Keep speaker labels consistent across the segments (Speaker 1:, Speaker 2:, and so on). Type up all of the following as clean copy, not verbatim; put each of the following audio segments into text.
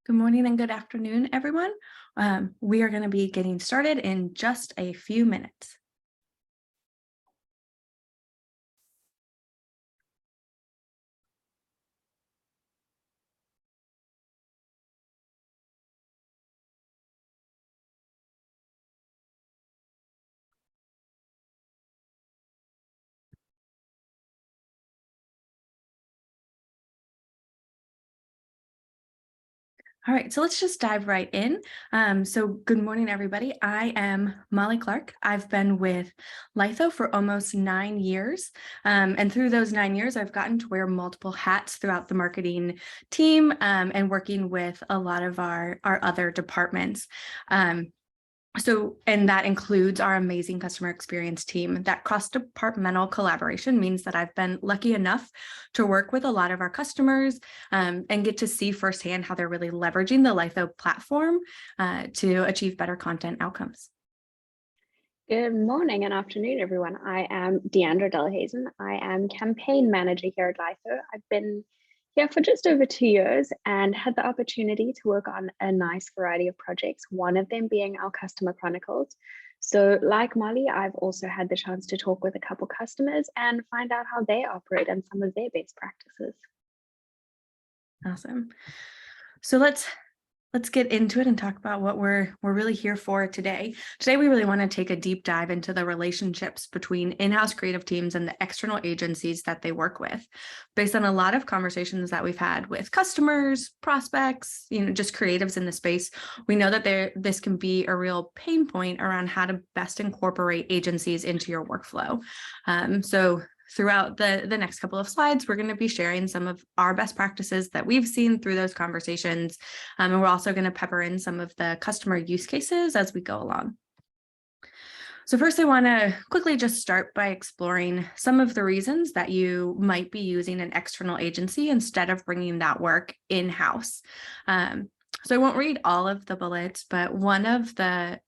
Speaker 1: Good morning and good afternoon, everyone. We are going to be getting started in just a few minutes. All right, so let's just dive right in. So good morning, everybody. I am Molly Clark. I've been with Lytho for almost 9 years. And through those 9 years, I've gotten to wear multiple hats throughout the marketing team and working with a lot of our other departments. And that includes our amazing customer experience team. That cross-departmental collaboration means that I've been lucky enough to work with a lot of our customers and get to see firsthand how they're really leveraging the Lytho platform to achieve better content outcomes.
Speaker 2: Good morning and afternoon, everyone. I am Deandra Dalhuijsen. I am campaign manager here at Lytho. I've been here for just over 2 years and had the opportunity to work on a nice variety of projects, one of them being our customer chronicles. So like Molly, I've also had the chance to talk with a couple customers and find out how they operate and some of their best practices.
Speaker 1: Awesome. So let's get into it and talk about what we're really here for today. Today, we really want to take a deep dive into the relationships between in-house creative teams and the external agencies that they work with. Based on a lot of conversations that we've had with customers, prospects, just creatives in the space, we know that this can be a real pain point around how to best incorporate agencies into your workflow. So throughout the next couple of slides, we're going to be sharing some of our best practices that we've seen through those conversations. And we're also going to pepper in some of the customer use cases as we go along. So first, I want to quickly just start by exploring some of the reasons that you might be using an external agency instead of bringing that work in-house. So I won't read all of the bullets, but one of the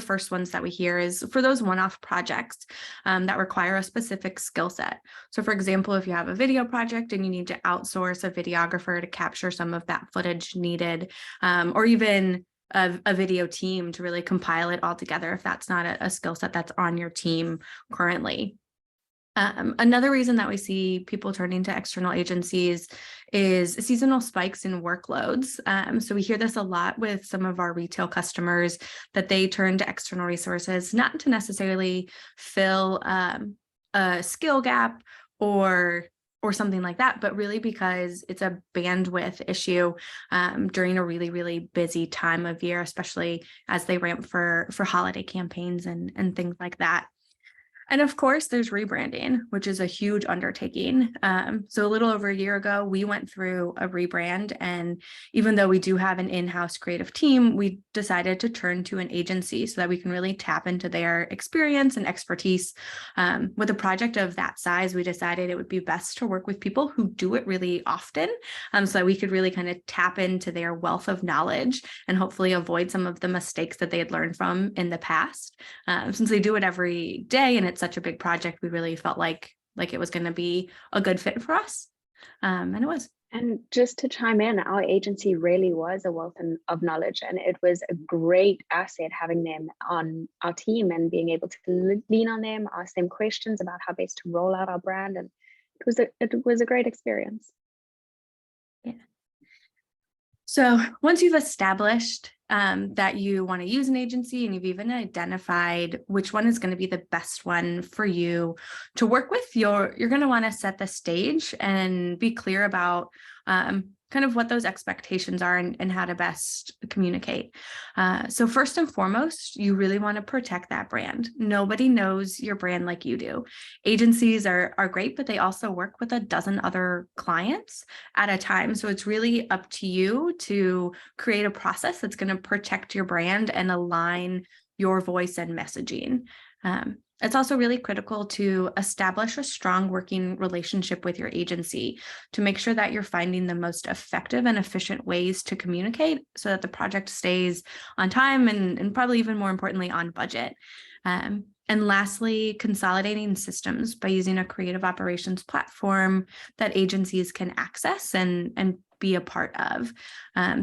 Speaker 1: first ones that we hear is for those one-off projects that require a specific skill set. So for example, if you have a video project and you need to outsource a videographer to capture some of that footage needed, or even a video team to really compile it all together, if that's not a skill set that's on your team currently. Another reason that we see people turning to external agencies is seasonal spikes in workloads. So we hear this a lot with some of our retail customers, that they turn to external resources, not to necessarily fill a skill gap or something like that, but really because it's a bandwidth issue during a really, really busy time of year, especially as they ramp for holiday campaigns and things like that. And of course, there's rebranding, which is a huge undertaking. So a little over a year ago, we went through a rebrand. And even though we do have an in-house creative team, we decided to turn to an agency so that we can really tap into their experience and expertise. With a project of that size, we decided it would be best to work with people who do it really often, so that we could really kind of tap into their wealth of knowledge and hopefully avoid some of the mistakes that they had learned from in the past. Since they do it every day and it's such a big project, we really felt like it was going to be a good fit for us. And it was.
Speaker 2: And just to chime in, our agency really was a wealth of knowledge, and it was a great asset having them on our team and being able to lean on them, ask them questions about how best to roll out our brand. And it was a great experience.
Speaker 1: Yeah. So once you've established that you want to use an agency and you've even identified which one is going to be the best one for you to work with, you're going to want to set the stage and be clear about kind of what those expectations are and how to best communicate. So first and foremost, you really want to protect that brand. Nobody knows your brand like you do. Agencies are great, but they also work with a dozen other clients at a time. So it's really up to you to create a process that's going to protect your brand and align your voice and messaging. It's also really critical to establish a strong working relationship with your agency to make sure that you're finding the most effective and efficient ways to communicate so that the project stays on time and probably even more importantly on budget. And lastly, consolidating systems by using a creative operations platform that agencies can access and be a part of.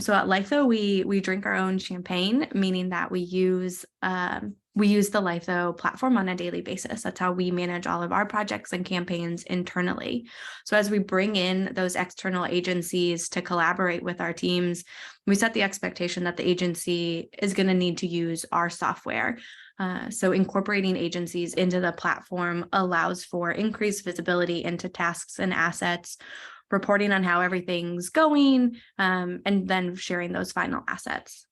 Speaker 1: So at Lytho, we drink our own champagne, meaning that we use the Lytho platform on a daily basis. That's how we manage all of our projects and campaigns internally. So as we bring in those external agencies to collaborate with our teams, we set the expectation that the agency is going to need to use our software. So incorporating agencies into the platform allows for increased visibility into tasks and assets, reporting on how everything's going, and then sharing those final assets.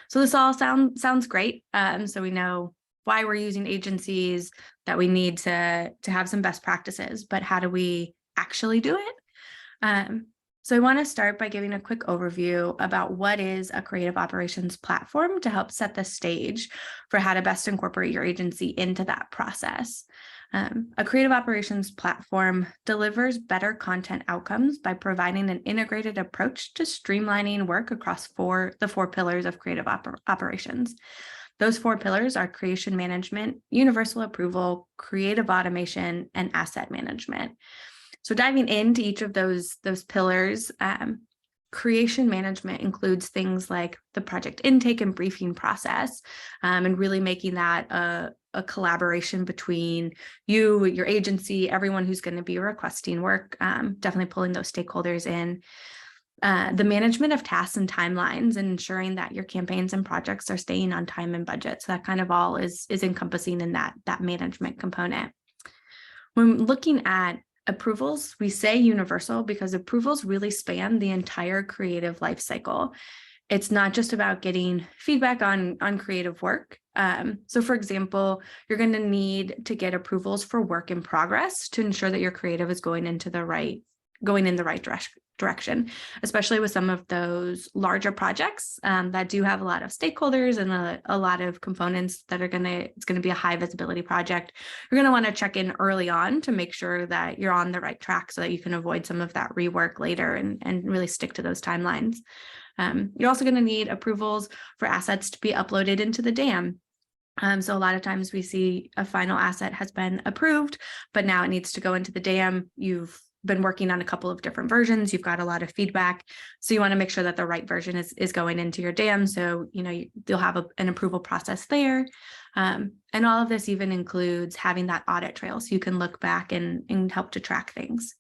Speaker 1: So this all sounds great. So we know why we're using agencies, that we need to have some best practices, but how do we actually do it? So I want to start by giving a quick overview about what is a creative operations platform to help set the stage for how to best incorporate your agency into that process. A creative operations platform delivers better content outcomes by providing an integrated approach to streamlining work across the four pillars of creative operations. Those four pillars are creation management, universal approval, creative automation, and asset management. So diving into each of those pillars, creation management includes things like the project intake and briefing process, and really making that a collaboration between you, your agency, everyone who's going to be requesting work, definitely pulling those stakeholders in. The management of tasks and timelines, and ensuring that your campaigns and projects are staying on time and budget. So that kind of all is encompassing in that management component. When looking at approvals, we say universal because approvals really span the entire creative life cycle. It's not just about getting feedback on creative work. So for example, you're going to need to get approvals for work in progress to ensure that your creative is going in the right direction, especially with some of those larger projects that do have a lot of stakeholders and a lot of components that it's going to be a high visibility project. You're going to want to check in early on to make sure that you're on the right track so that you can avoid some of that rework later and really stick to those timelines. You're also going to need approvals for assets to be uploaded into the DAM. So a lot of times we see a final asset has been approved, but now it needs to go into the DAM. You've been working on a couple of different versions. You've got a lot of feedback. So you want to make sure that the right version is going into your DAM. So, you'll have an approval process there. And all of this even includes having that audit trail so you can look back and help to track things.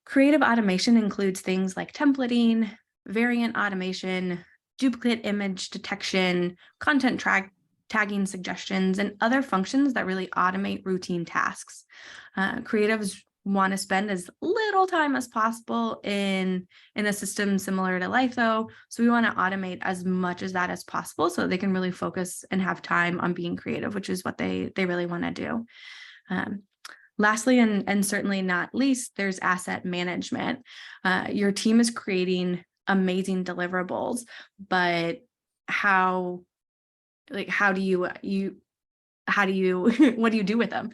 Speaker 1: Creative automation includes things like templating, variant automation, duplicate image detection, content tagging suggestions, and other functions that really automate routine tasks. Creatives want to spend as little time as possible in a system similar to Lytho. So we want to automate as much as that as possible so they can really focus and have time on being creative, which is what they really want to do. Lastly, and certainly not least, there's asset management. Your team is creating amazing deliverables, but what do you do with them?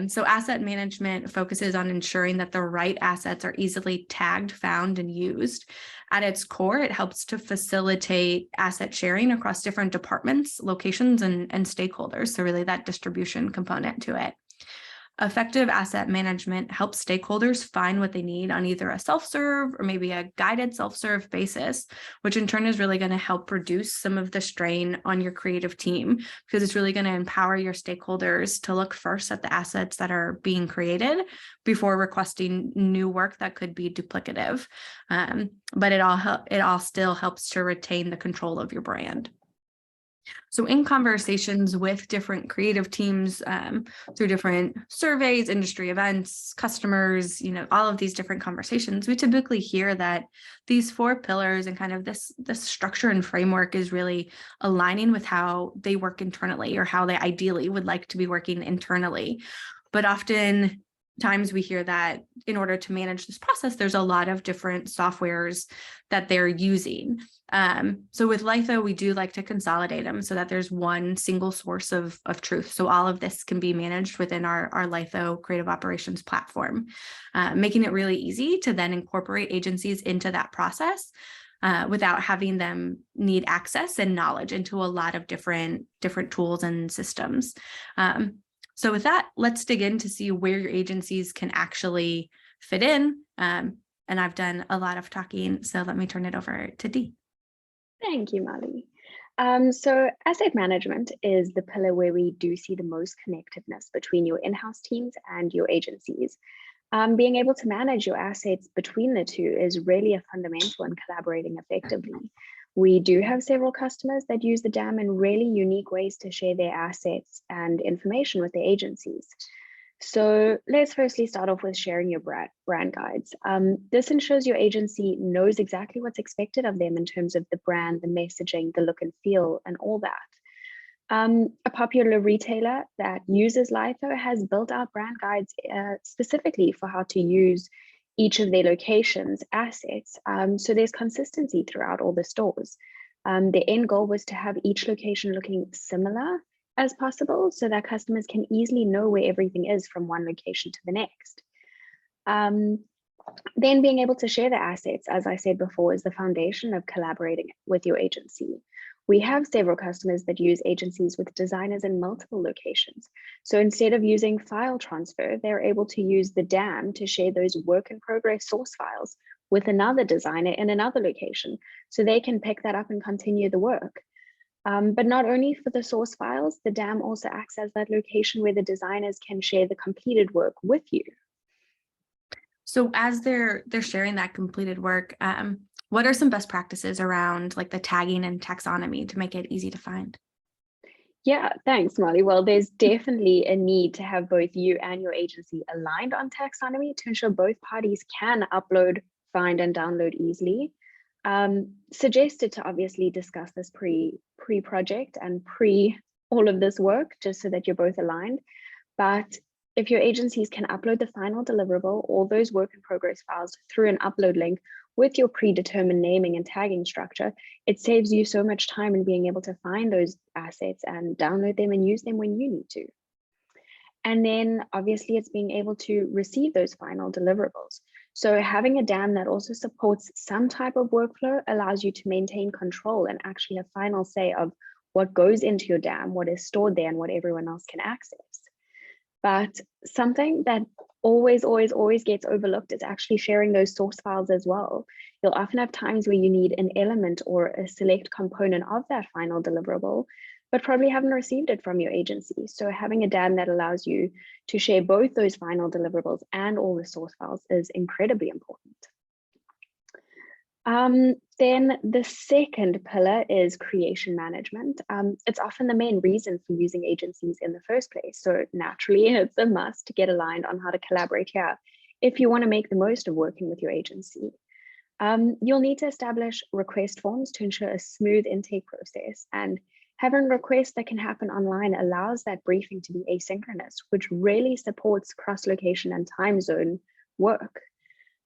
Speaker 1: So asset management focuses on ensuring that the right assets are easily tagged, found, and used. At its core, it helps to facilitate asset sharing across different departments, locations, and stakeholders. So really that distribution component to it. Effective asset management helps stakeholders find what they need on either a self-serve or maybe a guided self-serve basis, which in turn is really going to help reduce some of the strain on your creative team, because it's really going to empower your stakeholders to look first at the assets that are being created before requesting new work that could be duplicative. But it all still helps to retain the control of your brand. So in conversations with different creative teams, through different surveys, industry events, customers, all of these different conversations, we typically hear that these four pillars and kind of this structure and framework is really aligning with how they work internally or how they ideally would like to be working internally. But often times we hear that in order to manage this process, there's a lot of different softwares that they're using. So with Lytho, we do like to consolidate them so that there's one single source of truth. So all of this can be managed within our Lytho creative operations platform, making it really easy to then incorporate agencies into that process without having them need access and knowledge into a lot of different tools and systems. So with that, let's dig in to see where your agencies can actually fit in. And I've done a lot of talking, so let me turn it over to Dee.
Speaker 2: Thank you, Molly. So asset management is the pillar where we do see the most connectiveness between your in-house teams and your agencies. Being able to manage your assets between the two is really a fundamental in collaborating effectively. We do have several customers that use the DAM in really unique ways to share their assets and information with their agencies. So let's firstly start off with sharing your brand guides. This ensures your agency knows exactly what's expected of them in terms of the brand, the messaging, the look and feel, and all that. A popular retailer that uses Lytho has built out brand guides specifically for how to use each of their locations' assets. So there's consistency throughout all the stores. The end goal was to have each location looking similar as possible so that customers can easily know where everything is from one location to the next. Then being able to share the assets, as I said before, is the foundation of collaborating with your agency. We have several customers that use agencies with designers in multiple locations. So instead of using file transfer, they're able to use the DAM to share those work in progress source files with another designer in another location, so they can pick that up and continue the work. But not only for the source files, the DAM also acts as that location where the designers can share the completed work with you.
Speaker 1: So as they're sharing that completed work, what are some best practices around like the tagging and taxonomy to make it easy to find?
Speaker 2: Yeah, thanks, Molly. Well, there's definitely a need to have both you and your agency aligned on taxonomy to ensure both parties can upload, find, and download easily. Suggested to obviously discuss this pre-project and pre all of this work, just so that you're both aligned. But if your agencies can upload the final deliverable, all those work in progress files through an upload link with your predetermined naming and tagging structure, it saves you so much time in being able to find those assets and download them and use them when you need to. And then obviously it's being able to receive those final deliverables. So having a DAM that also supports some type of workflow allows you to maintain control and actually have final say of what goes into your DAM, what is stored there, and what everyone else can access. But something that always gets overlooked is actually sharing those source files as well. You'll often have times where you need an element or a select component of that final deliverable, but probably haven't received it from your agency. So having a DAM that allows you to share both those final deliverables and all the source files is incredibly important. Then the second pillar is creation management. It's often the main reason for using agencies in the first place. So naturally, it's a must to get aligned on how to collaborate here if you want to make the most of working with your agency. You'll need to establish request forms to ensure a smooth intake process, and having requests that can happen online allows that briefing to be asynchronous, which really supports cross-location and time zone work.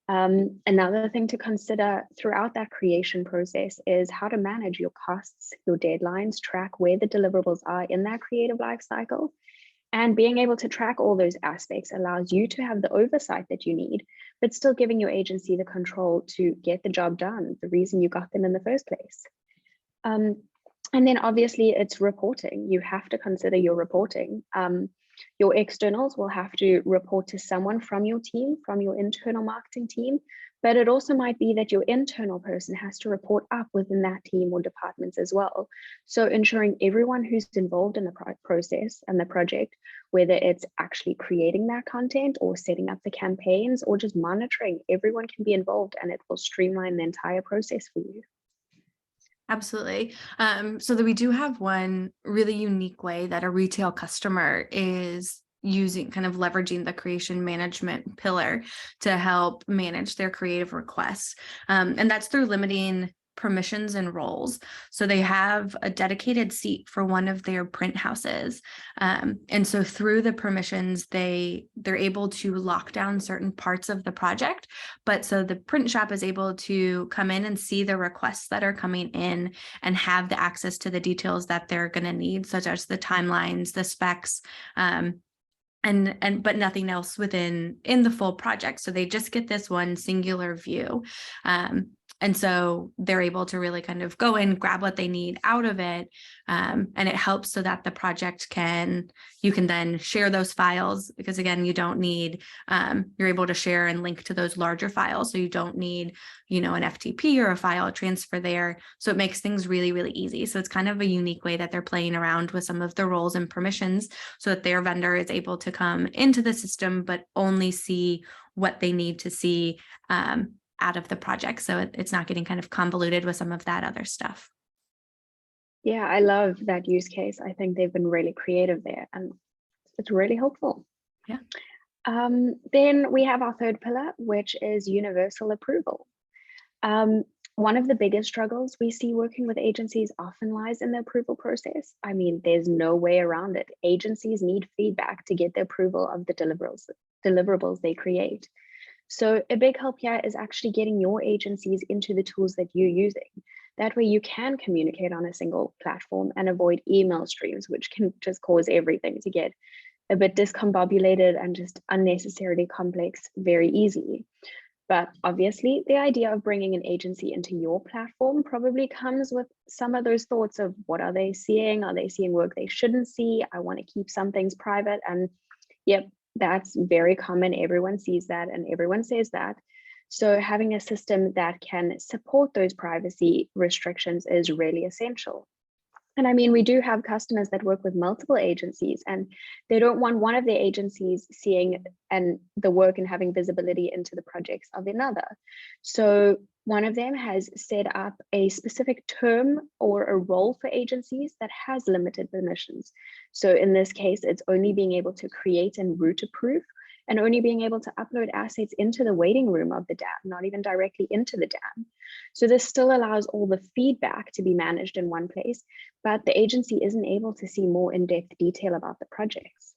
Speaker 2: Another thing to consider throughout that creation process is how to manage your costs, your deadlines, track where the deliverables are in that creative life cycle. And being able to track all those aspects allows you to have the oversight that you need, but still giving your agency the control to get the job done, the reason you got them in the first place. And then obviously it's reporting. You have to consider your reporting. Your externals will have to report to someone from your team, from your internal marketing team, but it also might be that your internal person has to report up within that team or departments as well. So ensuring everyone who's involved in the process and the project, whether it's actually creating that content or setting up the campaigns or just monitoring, everyone can be involved and it will streamline the entire process for you.
Speaker 1: Absolutely. So that we do have one really unique way that a retail customer is using, kind of leveraging the creation management pillar to help manage their creative requests. And that's through limiting permissions and roles. So they have a dedicated seat for one of their print houses. And so through the permissions, they're able to lock down certain parts of the project. But so the print shop is able to come in and see the requests that are coming in and have the access to the details that they're going to need, such as the timelines, the specs, but nothing else in the full project. So they just get this one singular view. And so they're able to really kind of go in, grab what they need out of it. And it helps so that the project you can then share those files, because again, you don't need, you're able to share and link to those larger files. So you don't need, an FTP or a file transfer there. So it makes things really, really easy. So it's kind of a unique way that they're playing around with some of the roles and permissions so that their vendor is able to come into the system, but only see what they need to see out of the project. So it's not getting kind of convoluted with some of that other stuff.
Speaker 2: Yeah, I love that use case. I think they've been really creative there, and it's really helpful.
Speaker 1: Yeah.
Speaker 2: Then we have our third pillar, which is universal approval. One of the biggest struggles we see working with agencies often lies in the approval process. I mean, there's no way around it. Agencies need feedback to get the approval of the deliverables they create. So a big help here is actually getting your agencies into the tools that you're using. That way you can communicate on a single platform and avoid email streams, which can just cause everything to get a bit discombobulated and just unnecessarily complex very easily. But obviously, the idea of bringing an agency into your platform probably comes with some of those thoughts of what are they seeing? Are they seeing work they shouldn't see? I want to keep some things private. And yep, that's very common. Everyone sees that and everyone says that. So having a system that can support those privacy restrictions is really essential. And I mean, we do have customers that work with multiple agencies, and they don't want one of their agencies seeing the work and having visibility into the projects of another. So one of them has set up a specific term or a role for agencies that has limited permissions. So in this case, it's only being able to create and route approve, and only being able to upload assets into the waiting room of the DAM, not even directly into the DAM. So this still allows all the feedback to be managed in one place, but the agency isn't able to see more in-depth detail about the projects.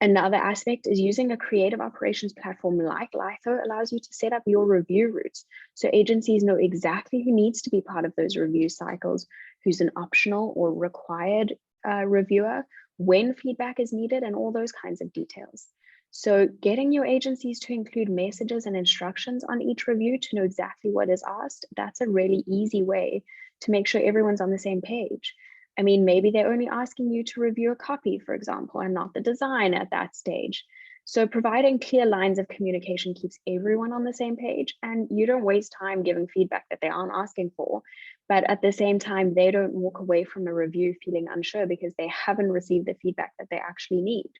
Speaker 2: Another aspect is using a creative operations platform like Lytho allows you to set up your review routes. So agencies know exactly who needs to be part of those review cycles, who's an optional or required reviewer, when feedback is needed, and all those kinds of details. So getting your agencies to include messages and instructions on each review to know exactly what is asked, that's a really easy way to make sure everyone's on the same page. I mean, maybe they're only asking you to review a copy, for example, and not the design at that stage. So providing clear lines of communication keeps everyone on the same page, and you don't waste time giving feedback that they aren't asking for. But at the same time, they don't walk away from a review feeling unsure because they haven't received the feedback that they actually need.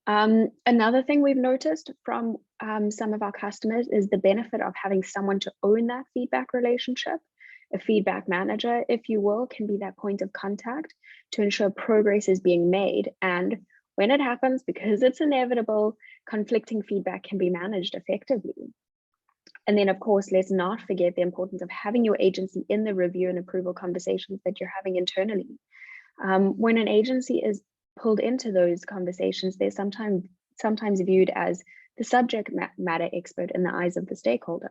Speaker 2: Another thing we've noticed from some of our customers is the benefit of having someone to own that feedback relationship. A feedback manager, if you will, can be that point of contact to ensure progress is being made. And when it happens, because it's inevitable, conflicting feedback can be managed effectively. And then, of course, let's not forget the importance of having your agency in the review and approval conversations that you're having internally. When an agency is pulled into those conversations, they're sometimes viewed as the subject matter expert in the eyes of the stakeholder.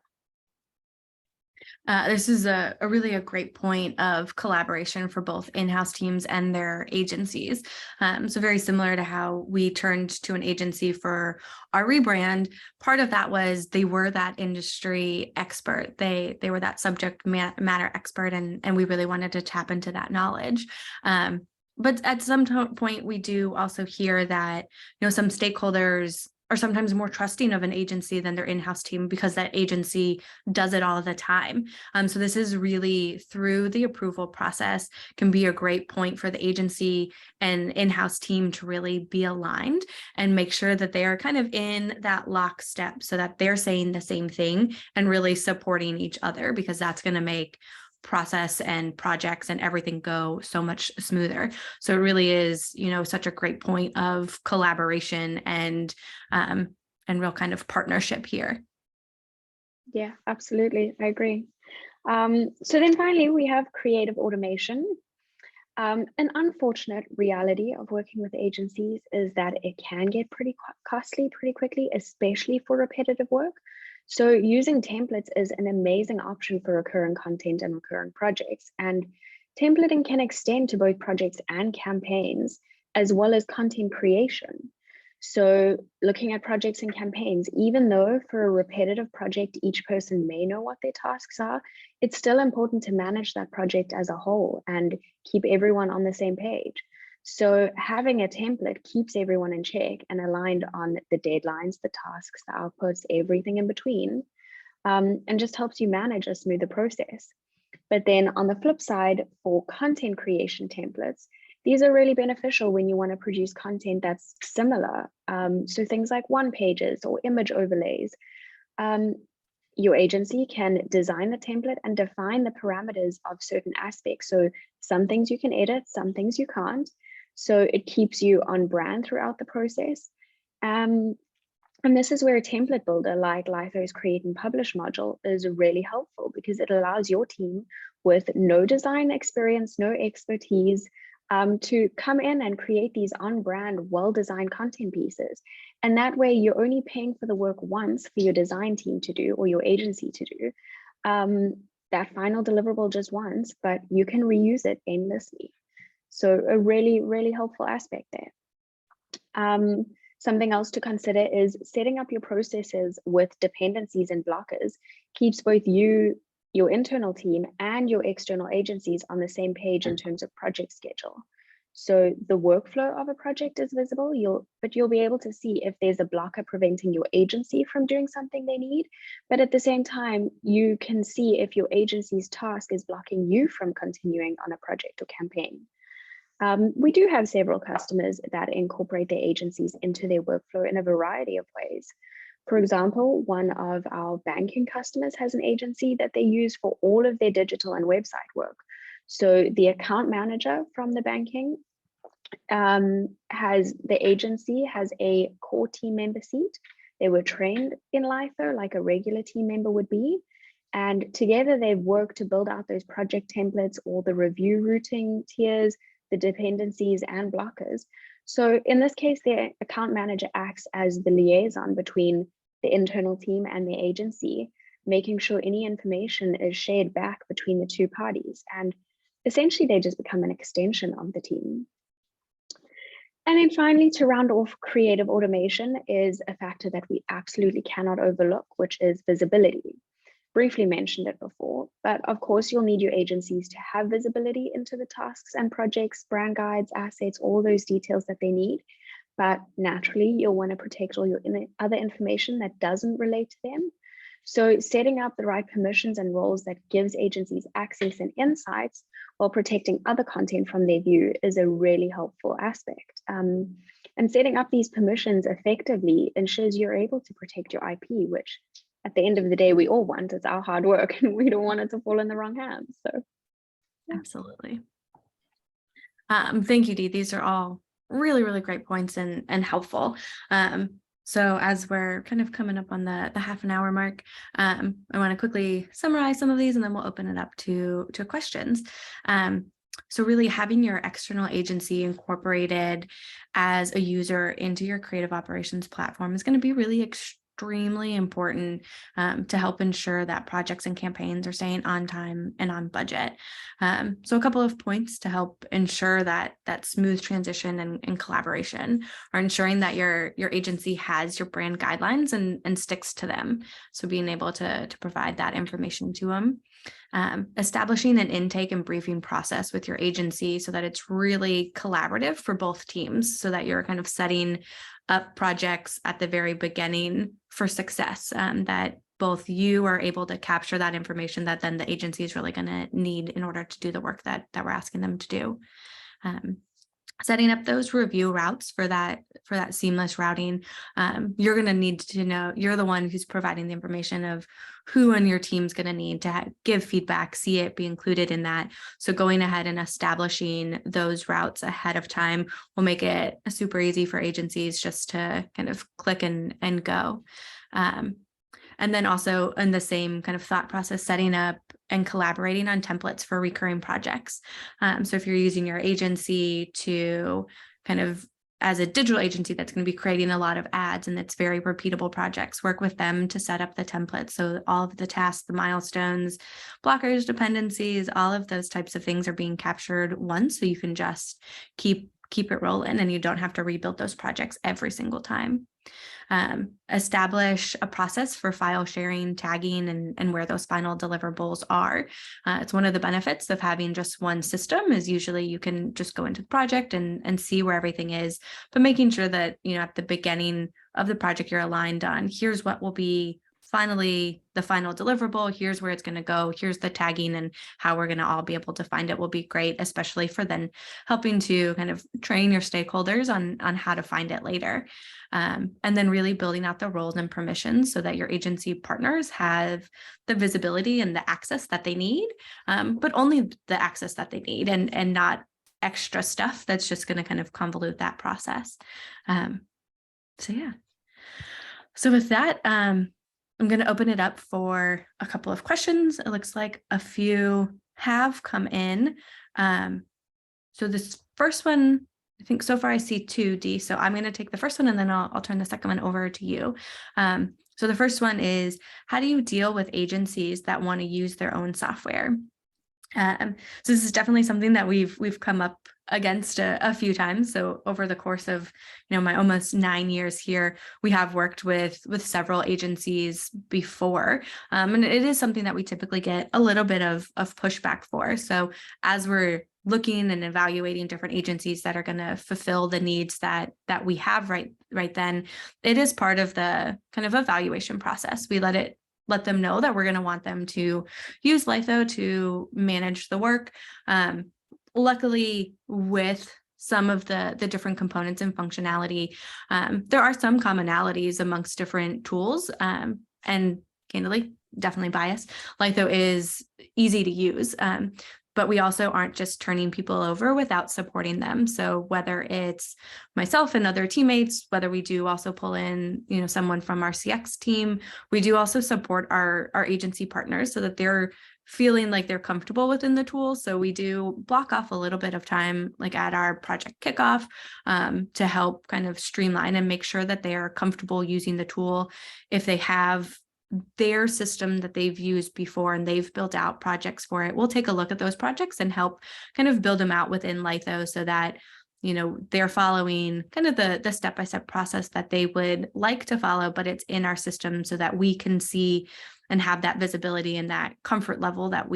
Speaker 1: This is a really great point of collaboration for both in-house teams and their agencies. So very similar to how we turned to an agency for our rebrand. Part of that was they were that industry expert. They were that subject matter expert, and we really wanted to tap into that knowledge. But at some point, we do also hear that some stakeholders are sometimes more trusting of an agency than their in-house team because that agency does it all the time. So this is really through the approval process can be a great point for the agency and in-house team to really be aligned and make sure that they are kind of in that lockstep so that they're saying the same thing and really supporting each other, because that's going to make process and projects and everything go so much smoother. So it really is, such a great point of collaboration and real kind of partnership here.
Speaker 2: Yeah, absolutely. I agree. So then finally, we have creative automation. An unfortunate reality of working with agencies is that it can get pretty costly pretty quickly, especially for repetitive work. So using templates is an amazing option for recurring content and recurring projects. And templating can extend to both projects and campaigns, as well as content creation. So looking at projects and campaigns, even though for a repetitive project, each person may know what their tasks are, it's still important to manage that project as a whole and keep everyone on the same page. So having a template keeps everyone in check and aligned on the deadlines, the tasks, the outputs, everything in between, and just helps you manage a smoother process. But then on the flip side, for content creation templates, these are really beneficial when you want to produce content that's similar. So things like one pages or image overlays. Your agency can design the template and define the parameters of certain aspects. So some things you can edit, some things you can't. So it keeps you on brand throughout the process. And this is where a template builder like Lytho's Create and Publish module is really helpful, because it allows your team with no design experience, no expertise, to come in and create these on-brand, well-designed content pieces. And that way you're only paying for the work once for your design team to do, or your agency to do, that final deliverable just once, but you can reuse it endlessly. So a really, really helpful aspect there. Something else to consider is setting up your processes with dependencies and blockers keeps both you, your internal team, and your external agencies on the same page in terms of project schedule. So the workflow of a project is visible, but you'll be able to see if there's a blocker preventing your agency from doing something they need. But at the same time, you can see if your agency's task is blocking you from continuing on a project or campaign. We do have several customers that incorporate their agencies into their workflow in a variety of ways. For example, one of our banking customers has an agency that they use for all of their digital and website work. So the account manager from the banking the agency has a core team member seat. They were trained in Lytho like a regular team member would be. And together they've worked to build out those project templates, all the review routing tiers, the dependencies and blockers. So in this case, the account manager acts as the liaison between the internal team and the agency, making sure any information is shared back between the two parties. And essentially they just become an extension of the team. And then finally, to round off, creative automation is a factor that we absolutely cannot overlook, which is visibility. Briefly mentioned it before, but of course you'll need your agencies to have visibility into the tasks and projects, brand guides, assets, all those details that they need. But naturally, you'll want to protect all your other information that doesn't relate to them. So setting up the right permissions and roles that gives agencies access and insights while protecting other content from their view is a really helpful aspect. And setting up these permissions effectively ensures you're able to protect your IP, which at the end of the day, we all want. It's our hard work and we don't want it to fall in the wrong hands. So
Speaker 1: yeah. Absolutely. Thank you, Dee. These are all really, really great points and helpful. So as we're kind of coming up on the half an hour mark, I want to quickly summarize some of these and then we'll open it up to questions. So really having your external agency incorporated as a user into your creative operations platform is going to be really extremely important to help ensure that projects and campaigns are staying on time and on budget. So a couple of points to help ensure that smooth transition and collaboration are ensuring that your agency has your brand guidelines and sticks to them. So being able to provide that information to them. Establishing an intake and briefing process with your agency so that it's really collaborative for both teams, so that you're kind of setting up projects at the very beginning for success, that both you are able to capture that information that then the agency is really going to need in order to do the work that we're asking them to do. Setting up those review routes for that seamless routing. You're going to need to know, you're the one who's providing the information of who on your team's going to need to give feedback, see it, be included in that. So going ahead and establishing those routes ahead of time will make it super easy for agencies just to kind of click and go. And then also in the same kind of thought process, setting up and collaborating on templates for recurring projects. So if you're using your agency to kind of, as a digital agency that's going to be creating a lot of ads and it's very repeatable projects, work with them to set up the templates. So all of the tasks, the milestones, blockers, dependencies, all of those types of things are being captured once. So you can just keep keep it rolling and you don't have to rebuild those projects every single time. Establish a process for file sharing, tagging, and where those final deliverables are. It's one of the benefits of having just one system is usually you can just go into the project and see where everything is, but making sure that, at the beginning of the project, you're aligned on here's what will be finally the final deliverable, here's where it's going to go, here's the tagging, and how we're going to all be able to find it will be great, especially for then helping to kind of train your stakeholders on how to find it later. And then really building out the roles and permissions so that your agency partners have the visibility and the access that they need, but only the access that they need and not extra stuff that's just going to kind of convolute that process. So yeah. So with that, I'm going to open it up for a couple of questions. It looks like a few have come in. So this first one, I think so far I see two, Dee. So I'm going to take the first one and then I'll turn the second one over to you. So the first one is, how do you deal with agencies that want to use their own software? So this is definitely something that we've come up against a few times. So over the course of my almost 9 years here, we have worked with several agencies before, and it is something that we typically get a little bit of pushback for. So as we're looking and evaluating different agencies that are going to fulfill the needs that we have right then, it is part of the kind of evaluation process. We let them know that we're going to want them to use Lytho to manage the work. Luckily, with some of the different components and functionality, there are some commonalities amongst different tools, and candidly, definitely biased. Lytho is easy to use, but we also aren't just turning people over without supporting them. So whether it's myself and other teammates, whether we do also pull in, someone from our CX team, we do also support our agency partners so that they're feeling like they're comfortable within the tool. So we do block off a little bit of time, like at our project kickoff, to help kind of streamline and make sure that they are comfortable using the tool. If they have their system that they've used before and they've built out projects for it, we'll take a look at those projects and help kind of build them out within Lytho so that they're following kind of the step-by-step process that they would like to follow, but it's in our system so that we can see and have that visibility and that comfort level that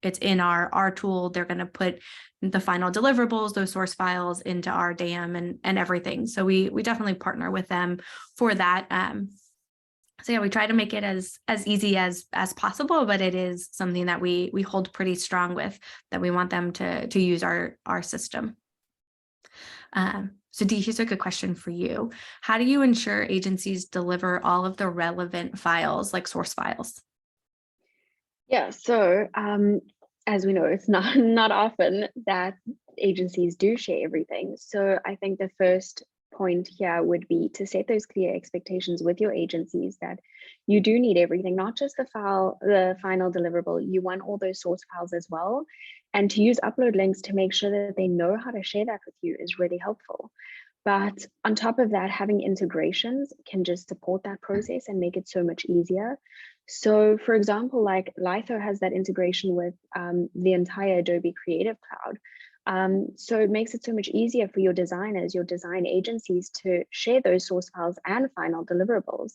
Speaker 1: it's in our tool. They're going to put the final deliverables, those source files, into our DAM and everything. So we definitely partner with them for that. So yeah, we try to make it as easy as possible, but it is something that we hold pretty strong with, that we want them to use our system. So Dee, here's a good question for you. How do you ensure agencies deliver all of the relevant files, like source files?
Speaker 2: Yeah, so as we know, it's not often that agencies do share everything. So I think the first point here would be to set those clear expectations with your agencies that you do need everything, not just the final deliverable. You want all those source files as well. And to use upload links to make sure that they know how to share that with you is really helpful. But on top of that, having integrations can just support that process and make it so much easier. So for example, like Lytho has that integration with the entire Adobe Creative Cloud. So it makes it so much easier for your designers, your design agencies to share those source files and final deliverables.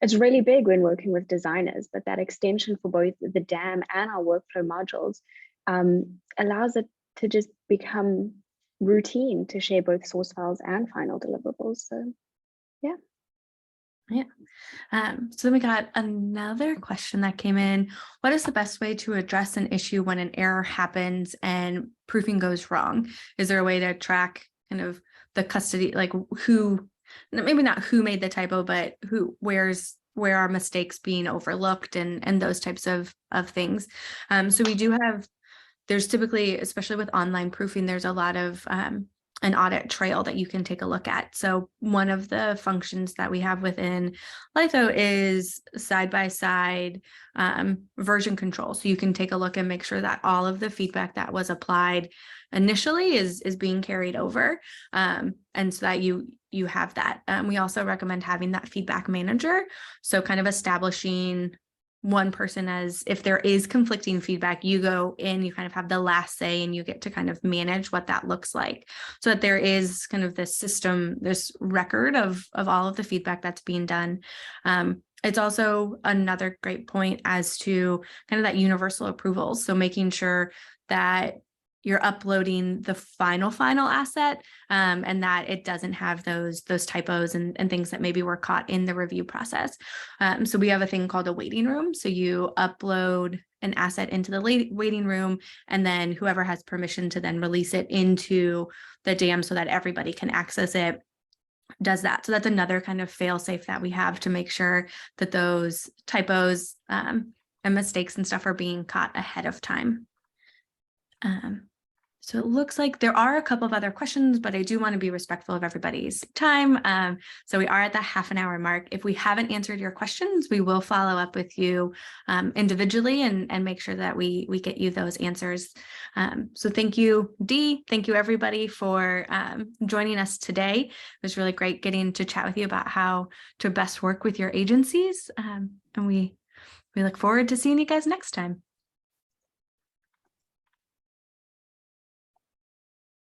Speaker 2: It's really big when working with designers, but that extension for both the DAM and our workflow modules allows it to just become routine to share both source files and final deliverables. So yeah.
Speaker 1: So then we got another question that came in. What is the best way to address an issue when an error happens and proofing goes wrong? Is there a way to track kind of the custody, like who, maybe not who made the typo, but where are mistakes being overlooked and those types of things? So we do have, there's typically, especially with online proofing, there's a lot of an audit trail that you can take a look at. So one of the functions that we have within Lytho is side-by-side version control. So you can take a look and make sure that all of the feedback that was applied initially is being carried over, and so that you have that. We also recommend having that feedback manager. So kind of establishing one person, as if there is conflicting feedback, you go in, you kind of have the last say, and you get to kind of manage what that looks like, so that there is kind of this system, this record of all of the feedback that's being done. It's also another great point as to kind of that universal approval. So making sure that you're uploading the final asset, and that it doesn't have those typos and things that maybe were caught in the review process. So we have a thing called a waiting room. So you upload an asset into the waiting room, and then whoever has permission to then release it into the DAM so that everybody can access it does that. So that's another kind of fail safe that we have to make sure that those typos and mistakes and stuff are being caught ahead of time. So it looks like there are a couple of other questions, but I do want to be respectful of everybody's time. So we are at the half an hour mark. If we haven't answered your questions, we will follow up with you individually and make sure that we get you those answers. So thank you, Dee. Thank you, everybody, for joining us today. It was really great getting to chat with you about how to best work with your agencies. And we look forward to seeing you guys next time.